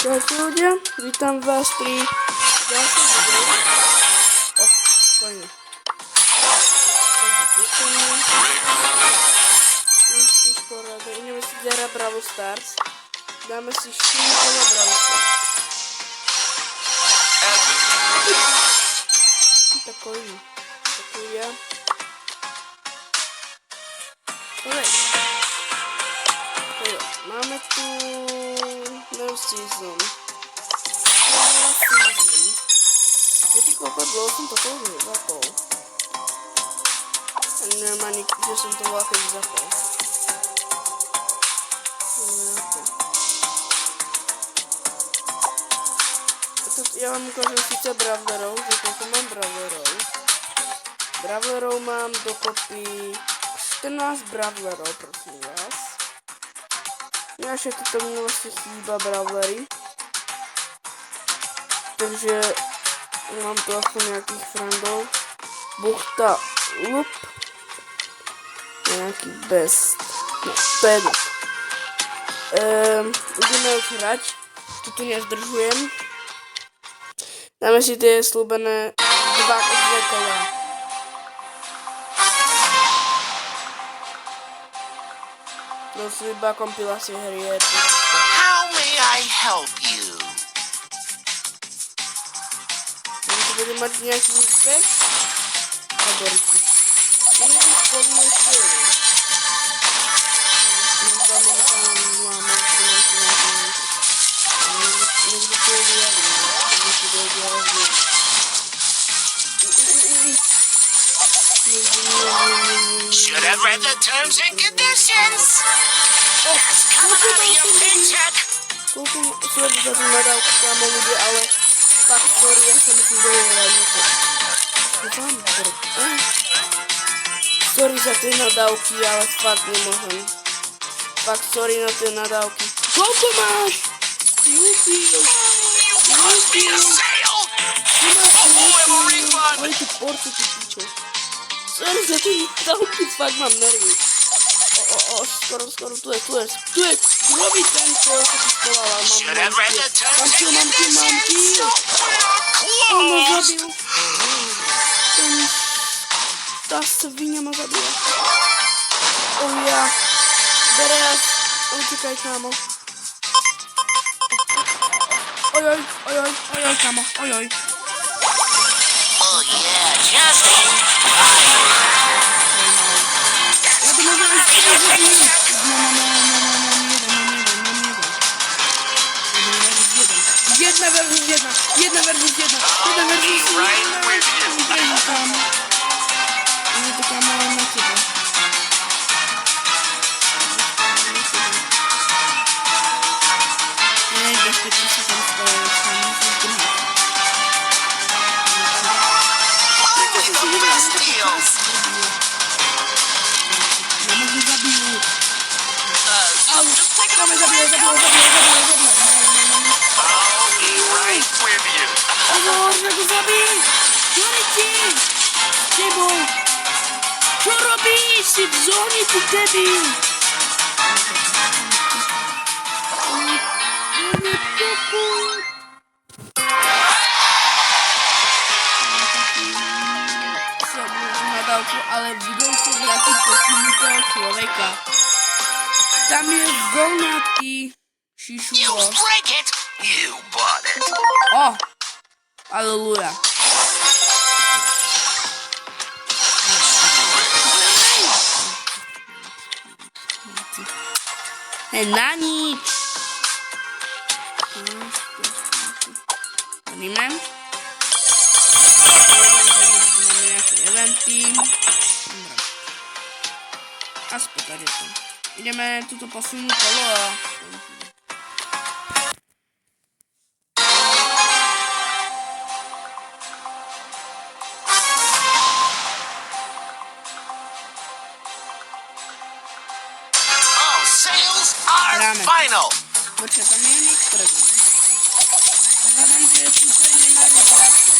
Cześć ludzie, witam was pri ďalšom videu. O, spokojne. Ideme si zahrať Brawl Stars. Dáme si 4 kola Brawl Stars. Takový. Takový ja. Máme tu new season. Viete koľko dlho som toto už nezapol. A neviem ani, že som to veľa keď zapol. Ja vám ukážem síce brawlerov, že koľko mám brawlerov. Brawlerov mám dokopy 14 brawlerov, prosím vás. Ja všetko to mi vlastne chýba brawlery. Takže mám tu aspoň nejakých friendov. Buchta, Lup. Nejaký best. No, to je jedno. Ideme už hrať. Tu nezdržujem. Dáme si tie slúbené 2 kola. To sú iba kompilácie hry. How may I help you? To bude mať nejaký úspech? Favority. To je spodný ešte jeden. Should have read the terms and conditions. That's coming out of your paycheck. Koľko sled za tým nadávku kámo ľudia, ale fakt sorry, ja sa musím dovolať. Sorry za tie nadávky, ale fakt nemôžem. Fakt sorry na tie nadávky. Koľko máš? Ale ty porci, ty pičo. Sorry za tie nadávky, fakt mám nervy. Skoro, tu je. Robí ten, čo sa tu skolala. Mám kill. On ma zabil. Tá svinia ma zabila. Ja. Beres. Utekaj, kámo. Ojoj, kámo. Ojoj. Oh yeah, just Ja to môžem ísť. Jedna versus jedna. Kámo. Je to kámo len na tebe. Bezpečne sa tam stalo, sa musím drhať. Ja ma zabijú. Au, káme zabijú. Pozor, že go zabijú. Dorite! Tebo! Čo robíš? Si v zóne, ty debil! Ale budou se vrátit posunutého člověka. Tam je volnatý šišulo. O! Aleluja. Na nič. Vidíme? Máme nejaké eventy. Aspoň tady to. Ideme tuto posunúť kolo a... Hráme. Počkaj, tam je nič prvý. Hľadám, že je super nemáme práce.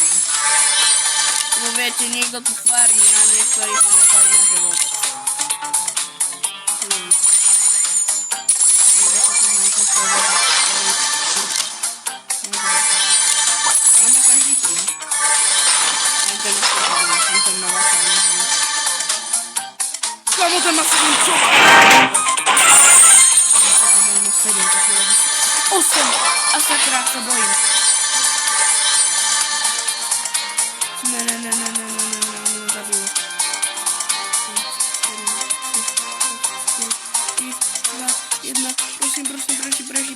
No viete, niekto tu farmí a niektorí tu nefarmia život. Czemu ten ma 7 czoła? Osiem! Aż tak raz to boję. Nie, zabiło. 1,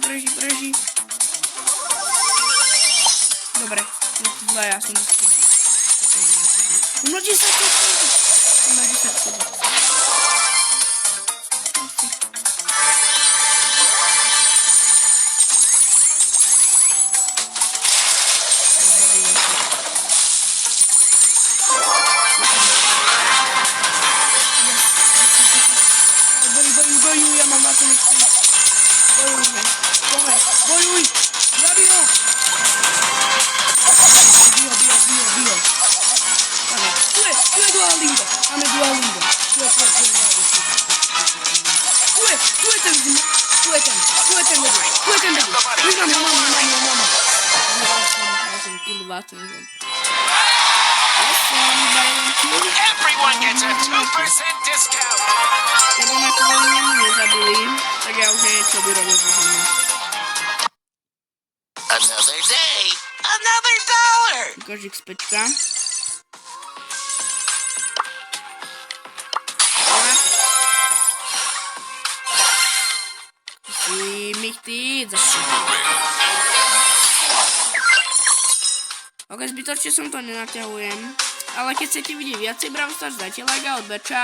prosi. Dobra, dwa ja są. No 10 sekund. No 10 sekund. Bojuj, ja mam na to bojuj! Zabij go! Bijo. Dobra, tu dualingo. Mamy dualingo. Tu jest ten debil. Mama. Everyone gets a 2% discount. Ja bym aktualnie mnie zabili. Tak ja już sobie robię porządnie. Another day, another dollar. Kozik spyczka. I mich zawsze. Ok, zbytocznie są to nie natягуем. Але keď chcete vidieť viacej Brawl Stars, dajte like a odber. Čau.